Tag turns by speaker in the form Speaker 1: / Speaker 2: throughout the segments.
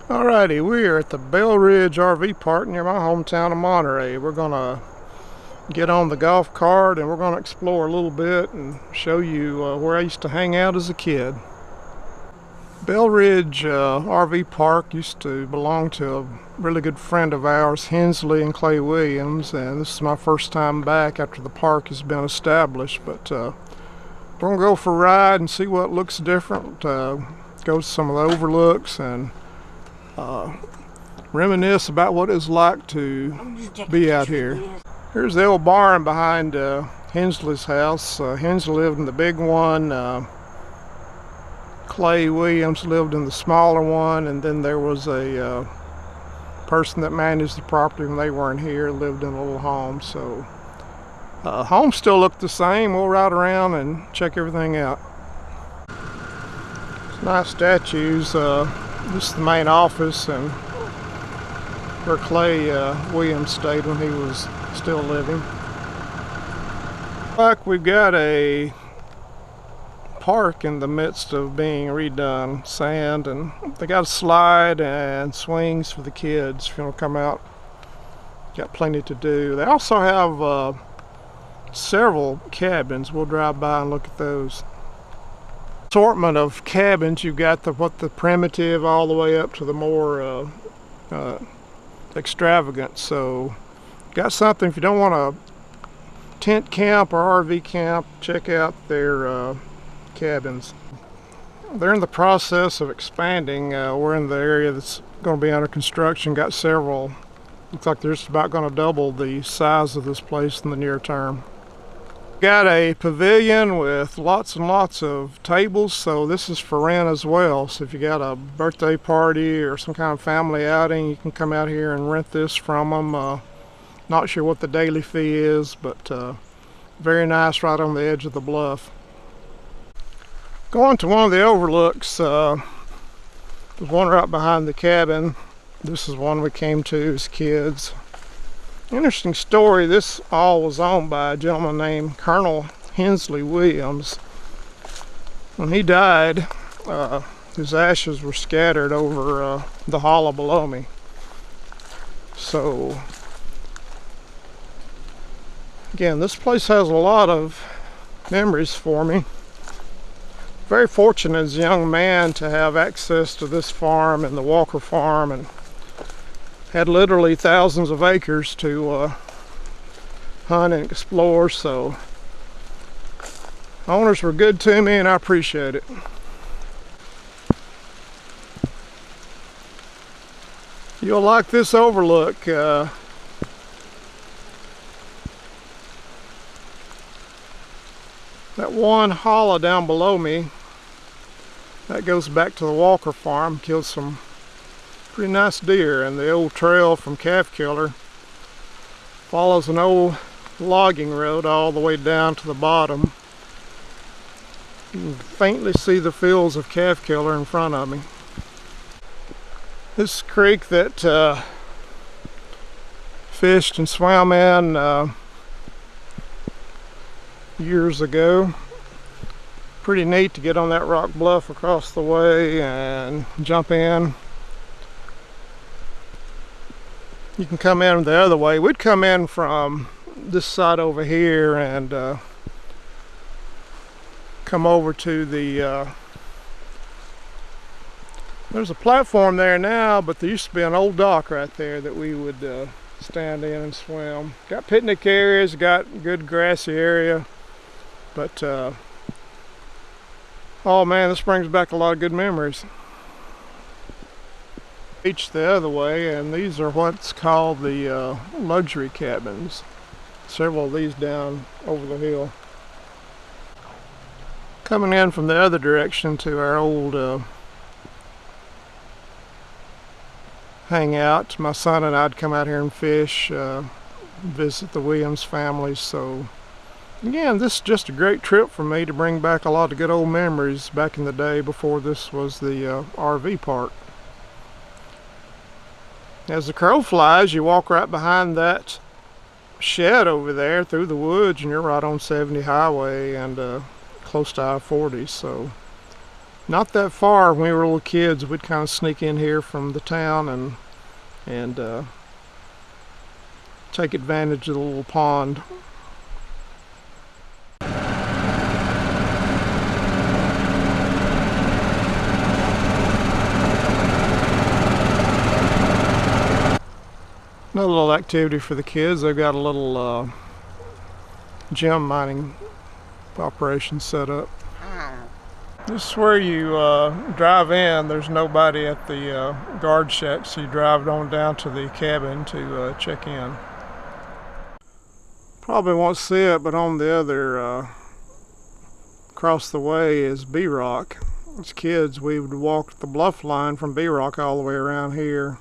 Speaker 1: Alrighty, we are at the Belle Ridge RV Park near my hometown of Monterey. We're gonna get on the golf cart and we're gonna explore a little bit and show you where I used to hang out as a kid. Belle Ridge RV Park used to belong to a really good friend of ours, Hensley and Clay Williams, and this is my first time back after the park has been established. But we're gonna go for a ride and see what looks different, go to some of the overlooks and reminisce about what it's like to be out here. Here's the old barn behind Hensley's house. Hensley lived in the big one. Clay Williams lived in the smaller one, and then there was a person that managed the property when they weren't here, lived in a little home. So homes still look the same. We'll ride around and check everything out. It's nice statues. This is the main office and where Clay Williams stayed when he was still living. Like we've got a park in the midst of being redone, sand, and they got a slide and swings for the kids if you want to come out. Got plenty to do. They also have several cabins. We'll drive by and look at those. Assortment of cabins. You've got the primitive all the way up to the more extravagant. So got something if you don't want to tent camp or RV camp. Check out their cabins. They're in the process of expanding. We're in the area that's going to be under construction. Got several. Looks like they're just about going to double the size of this place in the near term. Got a pavilion with lots and lots of tables, so this is for rent as well. So if you got a birthday party or some kind of family outing, you can come out here and rent this from them. Not sure what the daily fee is, but very nice right on the edge of the bluff. Going to one of the overlooks, there's one right behind the cabin. This is one we came to as kids. Interesting story. This all was owned by a gentleman named Colonel Hensley Williams. When he died, his ashes were scattered over the hollow below me. So again, this place has a lot of memories for me. Very fortunate as a young man to have access to this farm and the Walker farm, and had literally thousands of acres to hunt and explore. So owners were good to me and I appreciate it. You'll like this overlook. That one hollow down below me, that goes back to the Walker farm. Killed some pretty nice deer, and the old trail from Calf Killer follows an old logging road all the way down to the bottom. You can faintly see the fields of Calf Killer in front of me. This creek that fished and swam in years ago. Pretty neat to get on that rock bluff across the way and jump in. You can come in the other way. We'd come in from this side over here and come over to the there's a platform there now, but there used to be an old dock right there that we would stand in and swim. Got picnic areas, got good grassy area, but oh man, this brings back a lot of good memories. Beach the other way, and these are what's called the luxury cabins. Several of these down over the hill. Coming in from the other direction to our old hangout. My son and I'd come out here and fish, visit the Williams family. So again, this is just a great trip for me to bring back a lot of good old memories back in the day before this was the RV park. As the crow flies, you walk right behind that shed over there through the woods and you're right on 70 highway and close to I-40. So Not that far. When we were little kids, we'd kind of sneak in here from the town and take advantage of the little pond. Another little activity for the kids. They've got a little gem mining operation set up. This is where you drive in. There's nobody at the guard shack, so you drive on down to the cabin to check in. Probably won't see it, but on the other across the way is B-Rock. As kids, we would walk the bluff line from B-Rock all the way around here.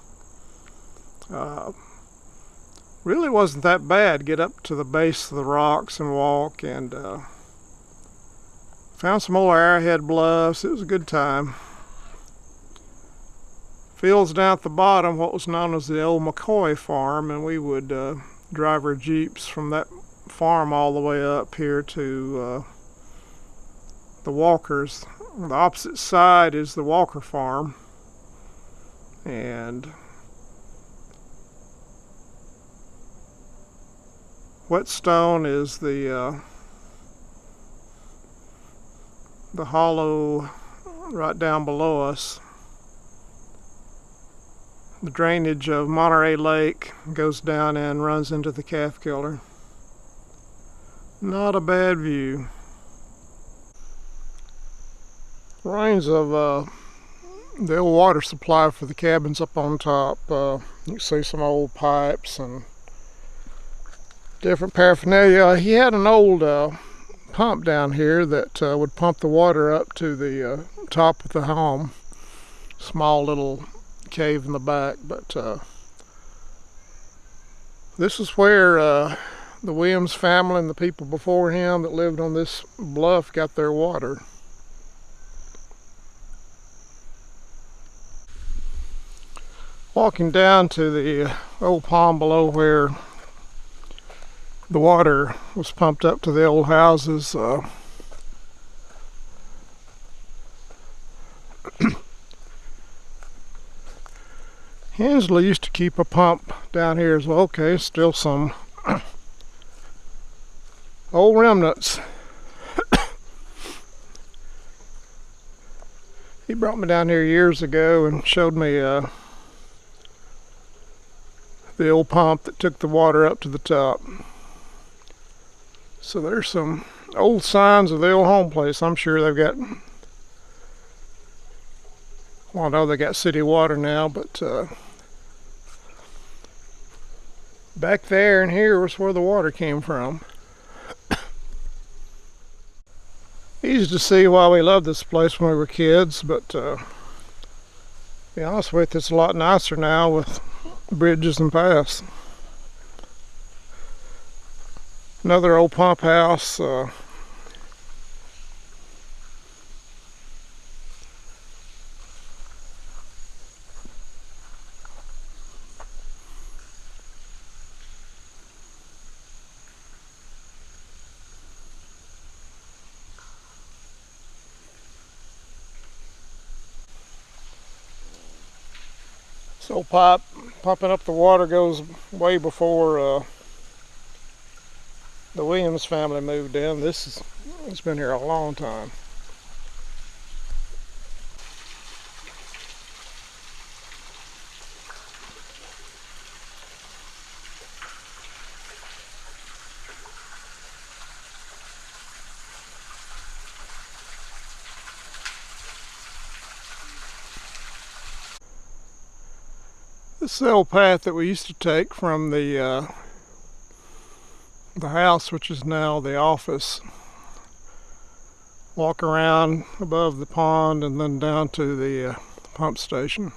Speaker 1: Really wasn't that bad. Get up to the base of the rocks and walk, and found some old arrowhead bluffs. It was a good time. Fields down at the bottom, what was known as the old McCoy farm, and we would drive our Jeeps from that farm all the way up here to the Walkers. On the opposite side is the Walker farm, and Whetstone is the hollow right down below us. The drainage of Monterey Lake goes down and runs into the Calf Killer. Not a bad view. Remains of the old water supply for the cabins up on top. You can see some old pipes and different paraphernalia. He had an old pump down here that would pump the water up to the top of the home. Small little cave in the back, but this is where the Williams family and the people before him that lived on this bluff got their water. Walking down to the old pond below where the water was pumped up to the old houses. Hensley used to keep a pump down here as well. Okay, still some old remnants. He brought me down here years ago and showed me the old pump that took the water up to the top. So there's some old signs of the old home place. I'm sure they've got, well, I know they got city water now, but back there and here was where the water came from. Easy to see why we loved this place when we were kids, but to be honest with you, it's a lot nicer now with bridges and paths. Another old pump house. This old pipe pumping up the water goes way before the Williams family moved in. It's been here a long time. This is the old path that we used to take from the house, which is now the office. Walk around above the pond and then down to the pump station.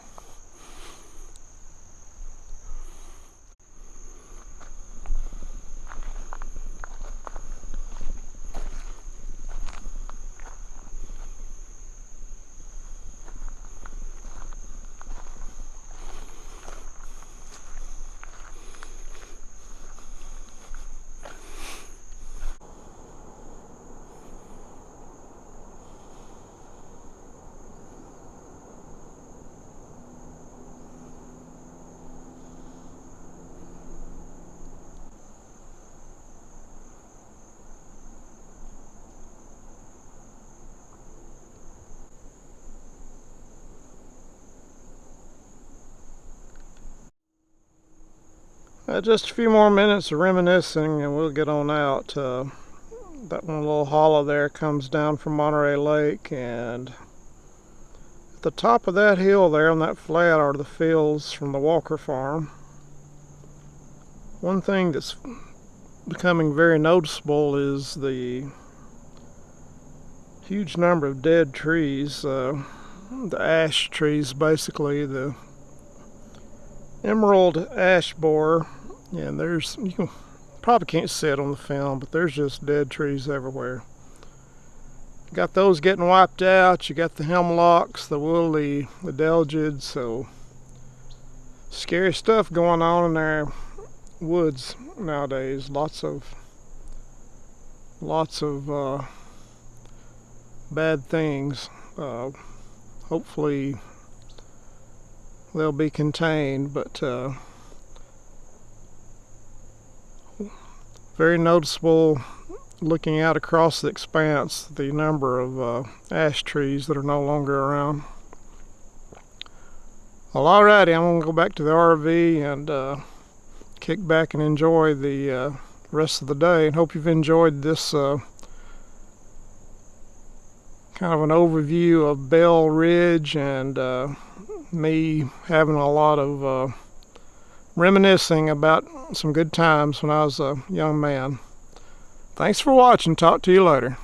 Speaker 1: Just a few more minutes of reminiscing and we'll get on out. That one little hollow there comes down from Monterey Lake, and at the top of that hill there on that flat are the fields from the Walker farm. One thing that's becoming very noticeable is the huge number of dead trees, the ash trees, basically the emerald ash borer, and you probably can't see it on the film, but there's just dead trees everywhere. Got those getting wiped out. You got the hemlocks, the woolly, the delgids, so scary stuff going on in their woods nowadays. Lots of bad things. Hopefully they'll be contained, but very noticeable looking out across the expanse, the number of ash trees that are no longer around. Well, alrighty, I'm going to go back to the RV and kick back and enjoy the rest of the day, and hope you've enjoyed this kind of an overview of Belle Ridge and me having a lot of reminiscing about some good times when I was a young man. Thanks for watching. Talk to you later.